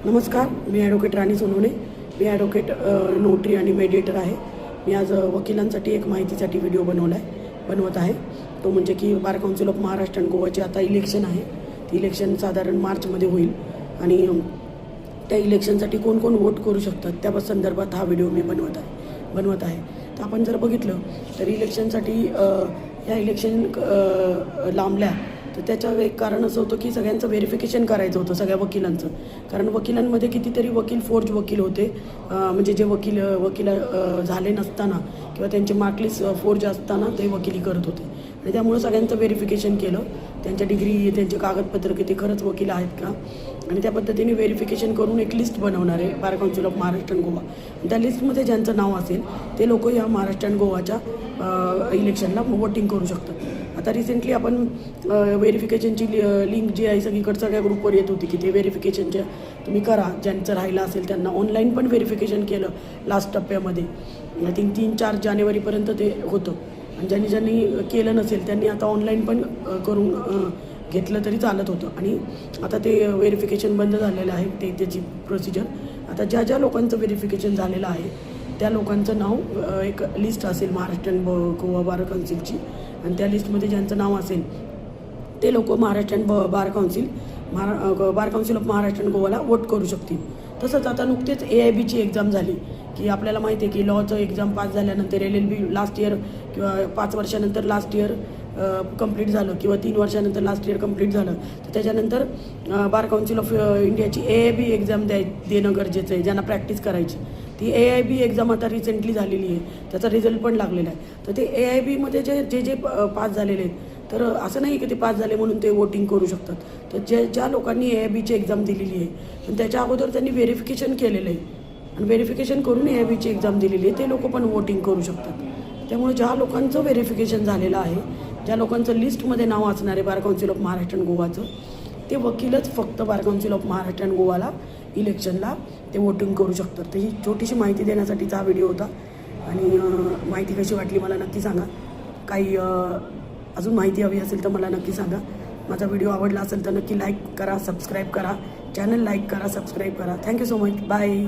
नमस्कार, मी ॲडव्होकेट राणी सोनवणे. मी advocate notary आणि mediator आहे. मी आज वकिलांसाठी एक माहितीसाठी व्हिडिओ बनवत आहे. तो म्हणजे की बार काउन्सिल ऑफ महाराष्ट्र आणि गोवाची आता इलेक्शन आहे. ती इलेक्शन साधारण मार्चमध्ये होईल आणि त्या इलेक्शनसाठी कोण कोण वोट करू शकतात त्या संदर्भात हा व्हिडिओ मी बनवत आहे. तर आपण जर बघितलं तर इलेक्शनसाठी या इलेक्शन लांबल्या तर त्याचं एक कारण असं होतं की सगळ्यांचं व्हेरिफिकेशन करायचं होतं सगळ्या वकिलांचं. कारण वकिलांमध्ये कितीतरी फोर्ज वकील होते, म्हणजे जे वकील झाले नसताना किंवा त्यांचे मार्कलिस्ट फोर्ज असताना ते वकिली करत होते आणि त्यामुळं सगळ्यांचं व्हेरिफिकेशन केलं. त्यांच्या डिग्री, त्यांचे कागदपत्र की ते खरंच वकील आहेत का, आणि त्या पद्धतीने व्हेरिफिकेशन करून एक लिस्ट बनवणार आहे बार काउन्सिल ऑफ महाराष्ट्र आणि गोवा. त्या लिस्टमध्ये ज्यांचं नाव असेल ते लोक या महाराष्ट्र आणि गोवाच्या इलेक्शनला वोटिंग करू शकतात. आता रिसेंटली आपण व्हेरिफिकेशनची लिंक जी आहे सगळ्या ग्रुपवर येत होती की ते व्हेरिफिकेशनच्या तुम्ही करा. ज्यांचं राहिलं असेल त्यांना ऑनलाईन पण व्हेरिफिकेशन केलं लास्ट टप्प्यामध्ये. आय थिंक 3-4 जानेवारीपर्यंत ते होतं. आणि ज्यांनी केलं नसेल त्यांनी आता ऑनलाईन पण करून घेतलं तरी चालत होतं. आणि आता ते व्हेरिफिकेशन बंद झालेलं आहे, त्याची प्रोसिजर. आता ज्या लोकांचं व्हेरिफिकेशन झालेलं आहे त्या लोकांचं नाव एक लिस्ट असेल महाराष्ट्र आणि गोवा बार काउन्सिलची, आणि त्या लिस्टमध्ये ज्यांचं नाव असेल ते लोक महाराष्ट्र आणि बार काउन्सिल ऑफ महाराष्ट्र आणि गोवाला वोट करू शकतील. तसंच आता नुकतेच AIBची एक्झाम झाली की आपल्याला माहिती आहे की लॉचं एक्झाम पास झाल्यानंतर LLB लास्ट इयर किंवा 5 वर्षानंतर लास्ट इयर कंप्लीट झालं किंवा 3 वर्षानंतर लास्ट इयर कंप्लीट झालं तर त्याच्यानंतर बार काउन्सिल ऑफ इंडियाची AIB एक्झाम देणं गरजेचं आहे. ज्यांना प्रॅक्टिस करायची ती AIB एक्झाम आता रिसेंटली झालेली आहे, त्याचा रिझल्ट पण लागलेला आहे. तर ते AIBमध्ये जे पास झालेले आहेत तर असं नाही की ते पास झाले म्हणून ते वोटिंग करू शकतात. तर ज्या लोकांनी AIBची एक्झाम दिलेली आहे पण त्याच्या अगोदर त्यांनी व्हेरिफिकेशन केलेलं आहे आणि व्हेरिफिकेशन करून AIBची एक्झाम दिलेली आहे ते लोक पण वोटिंग करू शकतात. त्यामुळे ज्या लोकांचं व्हेरिफिकेशन झालेलं आहे, ज्या लोकांचं लिस्टमध्ये नाव असणार आहे बार काउन्सिल ऑफ महाराष्ट्र आणि गोवाचं, ते वकीलच फक्त बार काउन्सिल ऑफ महाराष्ट्र आणि गोवाला इलेक्शनला ते वोटिंग करू शकतात. तर ही छोटीशी माहिती देण्यासाठीचा हा व्हिडिओ होता. आणि माहिती कशी वाटली मला नक्की सांगा. काही अजून माहिती हवी असेल तर मला नक्की सांगा. माझा व्हिडिओ आवडला असेल तर नक्की लाईक करा, सबस्क्राईब करा, चॅनल लाईक करा, सबस्क्राईब करा. Thank you so much. बाय.